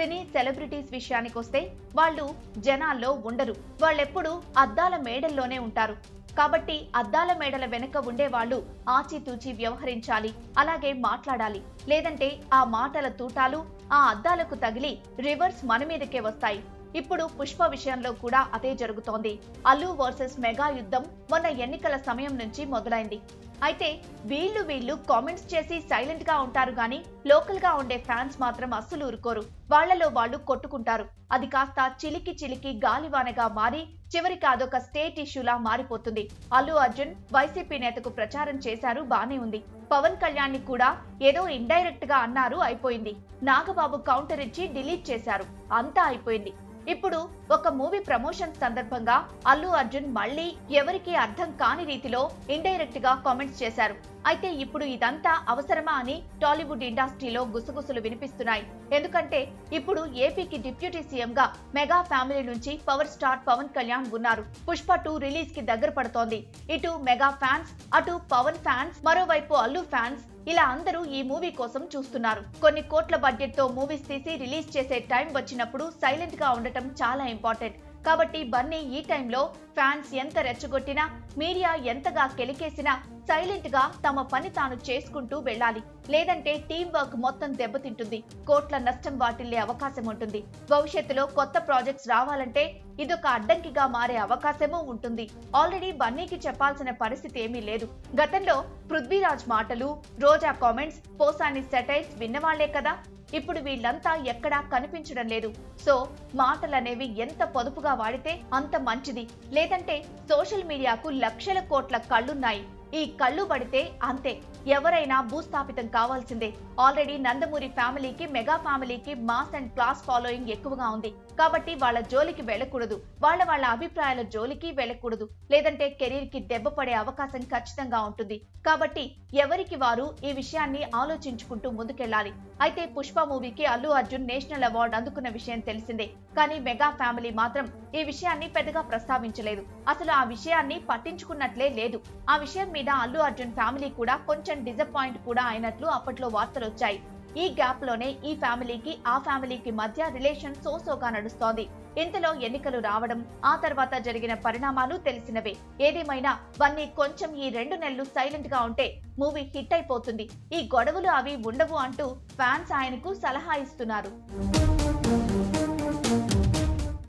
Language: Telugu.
సినీ సెలబ్రిటీస్ విషయానికొస్తే వాళ్ళు జనాల్లో ఉండరు. వాళ్ళెప్పుడు అద్దాల మేడల్లోనే ఉంటారు. కాబట్టి అద్దాల మేడల వెనుక ఉండేవాళ్ళు ఆచితూచి వ్యవహరించాలి, అలాగే మాట్లాడాలి. లేదంటే ఆ మాటల తూటాలు ఆ అద్దాలకు తగిలి రివర్స్ మన మీదకే వస్తాయి. ఇప్పుడు పుష్ప విషయంలో కూడా అదే జరుగుతోంది. అల్లు వర్సెస్ మెగా యుద్ధం మొన్న ఎన్నికల సమయం నుంచి మొదలైంది. అయితే వీళ్ళు కామెంట్స్ చేసి సైలెంట్ గా ఉంటారు గానీ లోకల్ గా ఉండే ఫ్యాన్స్ మాత్రం అస్సలు ఊరుకోరు. వాళ్లలో వాళ్ళు కొట్టుకుంటారు. అది కాస్త చిలికి గాలివానగా మారి చివరికి అదొక స్టేట్ ఇష్యూలా మారిపోతుంది. అల్లు అర్జున్ వైసీపీ నేతకు ప్రచారం చేశారు, బానే ఉంది. పవన్ కళ్యాణ్ ని కూడా ఏదో ఇండైరెక్ట్ గా అన్నారు, అయిపోయింది. నాగబాబు కౌంటర్ ఇచ్చి డిలీట్ చేశారు, అంతా అయిపోయింది. ఇప్పుడు ఒక మూవీ ప్రమోషన్ సందర్భంగా అల్లు అర్జున్ మళ్ళీ ఎవరికి అర్థం కాని రీతిలో ఇండైరెక్ట్ గా కామెంట్స్ చేశారు. అయితే ఇప్పుడు ఇదంతా అవసరమా అని టాలీవుడ్ ఇండస్ట్రీలో గుసగుసలు వినిపిస్తున్నాయి. ఎందుకంటే ఇప్పుడు ఏపీకి డిప్యూటీ సీఎం గా మెగా ఫ్యామిలీ నుంచి పవర్ స్టార్ పవన్ కళ్యాణ్ ఉన్నారు. పుష్ప 2 రిలీజ్ కి దగ్గర పడుతోంది. ఇటు మెగా ఫ్యాన్స్, అటు పవన్ ఫ్యాన్స్, మరోవైపు అల్లు ఫ్యాన్స్, ఇలా అందరూ ఈ మూవీ కోసం చూస్తున్నారు. కొన్ని కోట్ల బడ్జెట్ తో మూవీస్ తీసి రిలీజ్ చేసే టైం వచ్చినప్పుడు సైలెంట్ గా ఉండటం చాలా ఇంపార్టెంట్. కాబట్టి బన్నీ ఈ టైంలో ఫ్యాన్స్ ఎంత రెచ్చగొట్టినా, మీడియా ఎంతగా కెలికేసినా సైలెంట్ గా తమ పని తాను చేసుకుంటూ వెళ్ళాలి. లేదంటే టీం వర్క్ మొత్తం దెబ్బతింటుంది. కోట్ల నష్టం వాటిల్లే అవకాశం ఉంటుంది. భవిష్యత్తులో కొత్త ప్రాజెక్ట్స్ రావాలంటే ఇదొక అడ్డంకిగా మారే అవకాశమూ ఉంటుంది. ఆల్రెడీ బన్నీకి చెప్పాల్సిన పరిస్థితి ఏమీ లేదు. గతంలో పృథ్వీరాజ్ మాటలు, రోజా కామెంట్స్, పోసాని సెటైర్స్ విన్నవాళ్లే కదా. ఇప్పుడు వీళ్ళంతా ఎక్కడా కనిపించడం లేదు. సో మాటలనేవి ఎంత పొదుపుగా వాడితే అంత మంచిది. లేదంటే సోషల్ మీడియాకు లక్షల కోట్ల కళ్ళున్నాయి. ఈ కళ్ళు పడితే అంతే, ఎవరైనా భూస్థాపితం కావాల్సిందే. ఆల్రెడీ నందమూరి ఫ్యామిలీకి, మెగా ఫ్యామిలీకి మాస్ అండ్ క్లాస్ ఫాలోయింగ్ ఎక్కువగా ఉంది. కాబట్టి వాళ్ళ జోలికి వెళ్ళకూడదు. వాళ్ళ అభిప్రాయాల జోలికి వెళ్ళకూడదు. లేదంటే కెరీర్ కి దెబ్బ పడే అవకాశం ఖచ్చితంగా ఉంటుంది. కాబట్టి ఎవరికి వారు ఈ విషయాన్ని ఆలోచించుకుంటూ ముందుకెళ్లాలి. అయితే పుష్ప మూవీకి అల్లు అర్జున్ నేషనల్ అవార్డు అందుకున్న విషయం తెలిసిందే. కానీ మెగా ఫ్యామిలీ మాత్రం ఈ విషయాన్ని పెద్దగా ప్రస్తావించలేదు. అసలు ఆ విషయాన్ని పట్టించుకున్నట్లే లేదు. ఆ విషయం మీద అల్లు అర్జున్ ఫ్యామిలీ కూడా కొంచెం డిసప్పాయింట్ కూడా అయినట్లు అప్పట్లో వార్తలు వచ్చాయి. ఈ గ్యాప్ లోనే ఈ ఫ్యామిలీకి ఆ ఫ్యామిలీకి మధ్య రిలేషన్ సోసోగా నడుస్తోంది. ఇంతలో ఎన్నికలు రావడం, ఆ తర్వాత జరిగిన పరిణామాలు తెలిసినవే. ఏదేమైనా బన్నీ కొంచెం ఈ 2 నెలలు సైలెంట్ గా ఉంటే మూవీ హిట్ అయిపోతుంది. ఈ గొడవలు అవి ఉండవు అంటూ ఫ్యాన్స్ ఆయనకు సలహా ఇస్తున్నారు.